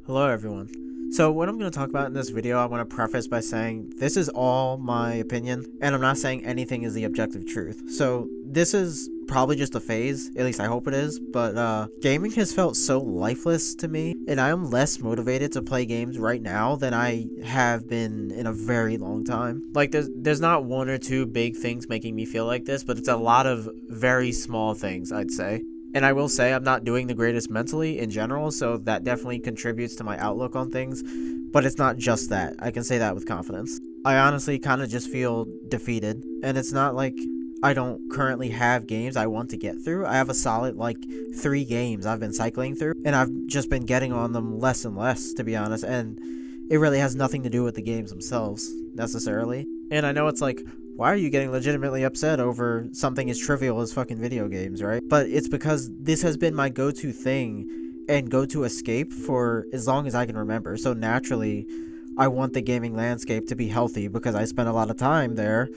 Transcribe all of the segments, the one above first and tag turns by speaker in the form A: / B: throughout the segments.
A: Hello everyone. So what I'm going to talk about in this video, I want to preface by saying this is all my opinion, and I'm not saying anything is the objective truth. So this is probably just a phase, at least I hope it is, but gaming has felt so lifeless to me, and I am less motivated to play games right now than I have been in a very long time. Like there's not one or two big things making me feel like this, but it's a lot of very small things, I'd say. And I will say I'm not doing the greatest mentally in general, so that definitely contributes to my outlook on things. But it's not just that. I can say that with confidence. I honestly kind of just feel defeated. And it's not like I don't currently have games I want to get through. I have a solid, 3 games I've been cycling through. And I've just been getting on them less and less, to be honest. And it really has nothing to do with the games themselves, necessarily. And I know it's like, why are you getting legitimately upset over something as trivial as fucking video games, right? But it's because this has been my go-to thing and go-to escape for as long as I can remember. So naturally, I want the gaming landscape to be healthy because I spend a lot of time there,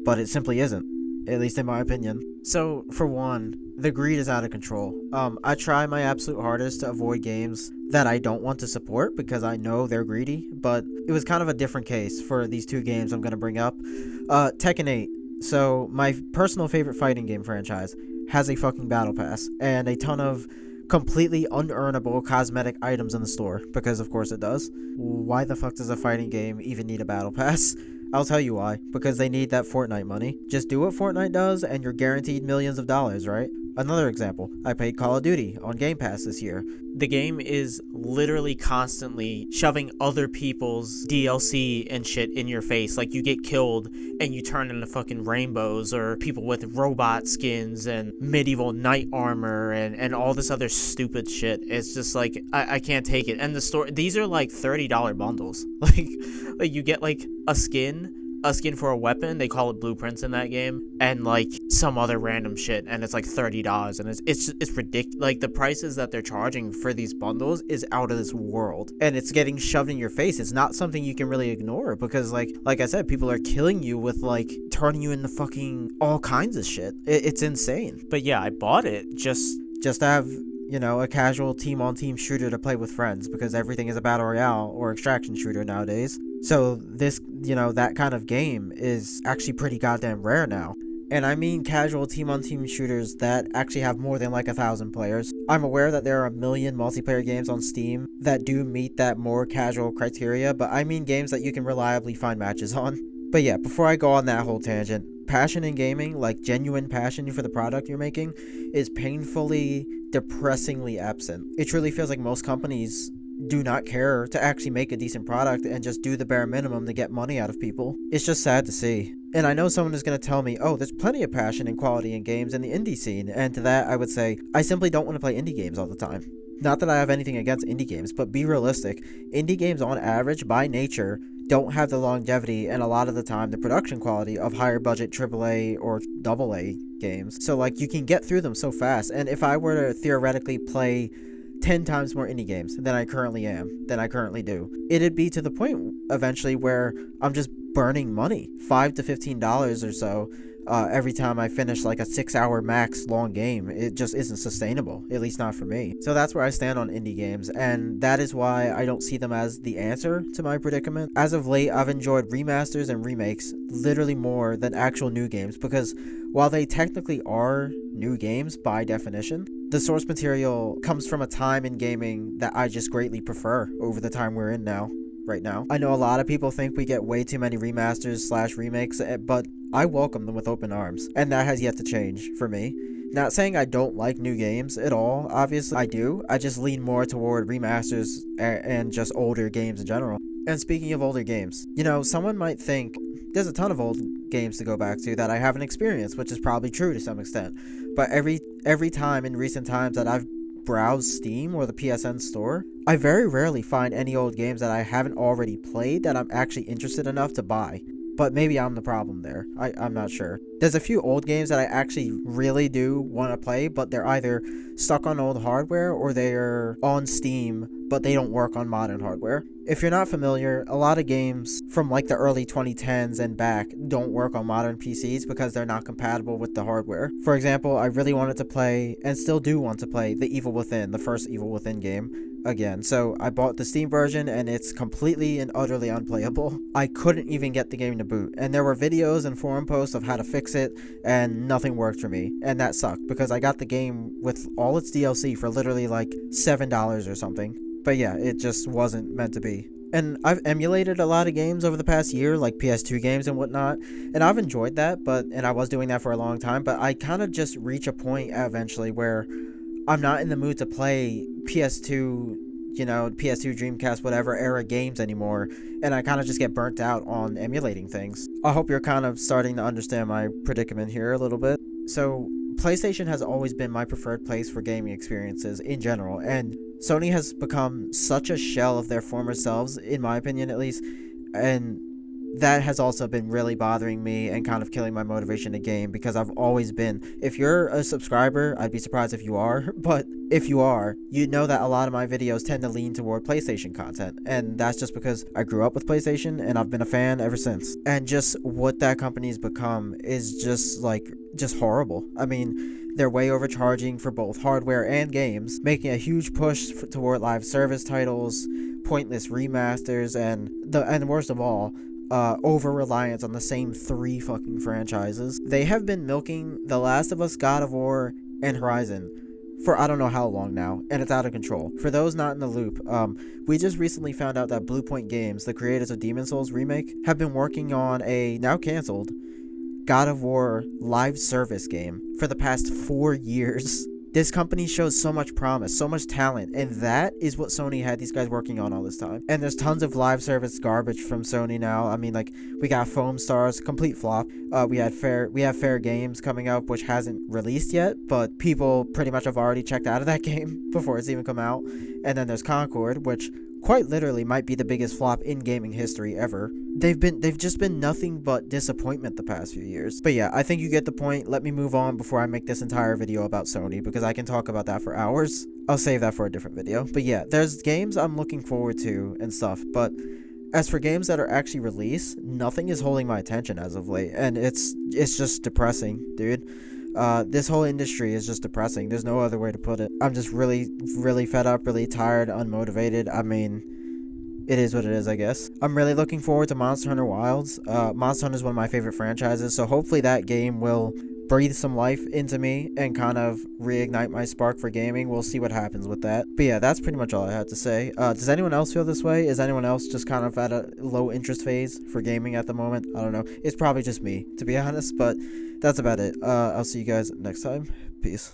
A: but it simply isn't, at least in my opinion. So, for one, the greed is out of control. I try my absolute hardest to avoid games that I don't want to support because I know they're greedy, but it was kind of a different case for these 2 games I'm going to bring up. Tekken 8. So, my personal favorite fighting game franchise has a fucking battle pass and a ton of completely unearnable cosmetic items in the store, because of course it does. Why the fuck does a fighting game even need a battle pass? I'll tell you why. Because they need that Fortnite money. Just do what Fortnite does and you're guaranteed millions of dollars, right? Another example, I played Call of Duty on Game Pass this year. The game is literally constantly shoving other people's DLC and shit in your face. Like, you get killed and you turn into fucking rainbows, or people with robot skins and medieval knight armor and all this other stupid shit. It's just like, I can't take it. And the store, these are like $30 bundles. Like you get like a skin for a weapon, they call it blueprints in that game, and like some other random shit, and it's like $30, and it's ridiculous. Like, the prices that they're charging for these bundles is out of this world, and it's getting shoved in your face. It's not something you can really ignore, because like I said, people are killing you with like turning you into fucking all kinds of shit. It's insane. But yeah, I bought it just to have, you know, a casual team-on-team shooter to play with friends, because everything is a battle royale or extraction shooter nowadays. So this, you know, that kind of game is actually pretty goddamn rare now. And I mean casual team-on-team shooters that actually have more than like 1,000 players. I'm aware that there are a million multiplayer games on Steam that do meet that more casual criteria, but I mean games that you can reliably find matches on. But yeah, before I go on that whole tangent, passion in gaming, like genuine passion for the product you're making, is painfully, depressingly absent. It truly feels like most companies do not care to actually make a decent product and just do the bare minimum to get money out of people. It's just sad to see. And I know someone is going to tell me, oh, there's plenty of passion and quality in games in the indie scene, and to that I would say, I simply don't want to play indie games all the time. Not that I have anything against indie games, but be realistic. Indie games on average, by nature, don't have the longevity and a lot of the time the production quality of higher budget AAA or AA games. So like, you can get through them so fast, and if I were to theoretically play 10 times more indie games than I currently do, it'd be to the point eventually where I'm just burning money, $5 to $15 or so, every time I finish like a 6-hour max long game. It just isn't sustainable, at least not for me. So that's where I stand on indie games, and that is why I don't see them as the answer to my predicament. As of late, I've enjoyed remasters and remakes literally more than actual new games, because while they technically are new games by definition, the source material comes from a time in gaming that I just greatly prefer over the time we're in now. Right now, I know a lot of people think we get way too many remasters / remakes, but I welcome them with open arms, and that has yet to change for me. Not saying I don't like new games at all, obviously I do. I just lean more toward remasters and just older games in general. And speaking of older games, you know, someone might think there's a ton of old games to go back to that I haven't experienced, which is probably true to some extent. But every time in recent times that I've browsed Steam or the PSN store, I very rarely find any old games that I haven't already played that I'm actually interested enough to buy. but maybe I'm the problem there. I'm not sure. There's a few old games that I actually really do want to play, but they're either stuck on old hardware or they're on Steam, but they don't work on modern hardware. If you're not familiar, a lot of games from like the early 2010s and back don't work on modern PCs because they're not compatible with the hardware. For example, I really wanted to play, and still do want to play, The Evil Within, the first Evil Within game, again. So I bought the Steam version and it's completely and utterly unplayable. I couldn't even get the game to boot, and there were videos and forum posts of how to fix it, and nothing worked for me, and that sucked because I got the game with all its DLC for literally like $7 or something. But yeah, it just wasn't meant to be. And I've emulated a lot of games over the past year, like PS2 games and whatnot, and I've enjoyed that, and I was doing that for a long time, but I kind of just reach a point eventually where I'm not in the mood to play PS2, PS2, Dreamcast, whatever era games anymore, and I kind of just get burnt out on emulating things. I hope you're kind of starting to understand my predicament here a little bit. So, PlayStation has always been my preferred place for gaming experiences in general, and Sony has become such a shell of their former selves, in my opinion at least, and that has also been really bothering me and kind of killing my motivation to game, because I've always been, if you're a subscriber, I'd be surprised if you are, but if you are, you know that a lot of my videos tend to lean toward PlayStation content, and that's just because I grew up with PlayStation and I've been a fan ever since. And just what that company's become is just horrible. I mean, they're way overcharging for both hardware and games, making a huge push toward live service titles, pointless remasters, and worst of all, over-reliance on the same 3 fucking franchises. They have been milking The Last of Us, God of War, and Horizon for I don't know how long now, and it's out of control. For those not in the loop, we just recently found out that Bluepoint Games, the creators of Demon's Souls remake, have been working on a now canceled God of War live service game for the past 4 years. This company shows so much promise, so much talent, and that is what Sony had these guys working on all this time. And there's tons of live service garbage from Sony now. I mean, like, we got Foam Stars, complete flop. We have Fair Games coming up, which hasn't released yet, but people pretty much have already checked out of that game before it's even come out. And then there's Concord, which quite literally might be the biggest flop in gaming history ever. They've just been nothing but disappointment the past few years. But yeah, I think you get the point. Let me move on before I make this entire video about Sony, because I can talk about that for hours. I'll save that for a different video. But yeah, there's games I'm looking forward to and stuff, but as for games that are actually released, nothing is holding my attention as of late, and it's just depressing, dude. This whole industry is just depressing. There's no other way to put it. I'm just really, really fed up, really tired, unmotivated. I mean, it is what it is, I guess. I'm really looking forward to Monster Hunter Wilds. Monster Hunter is one of my favorite franchises, so hopefully that game will breathe some life into me and kind of reignite my spark for gaming. We'll see what happens with that. But yeah, that's pretty much all I had to say. Does anyone else feel this way? Is anyone else just kind of at a low interest phase for gaming at the moment? I don't know. It's probably just me, to be honest, but that's about it. I'll see you guys next time. Peace.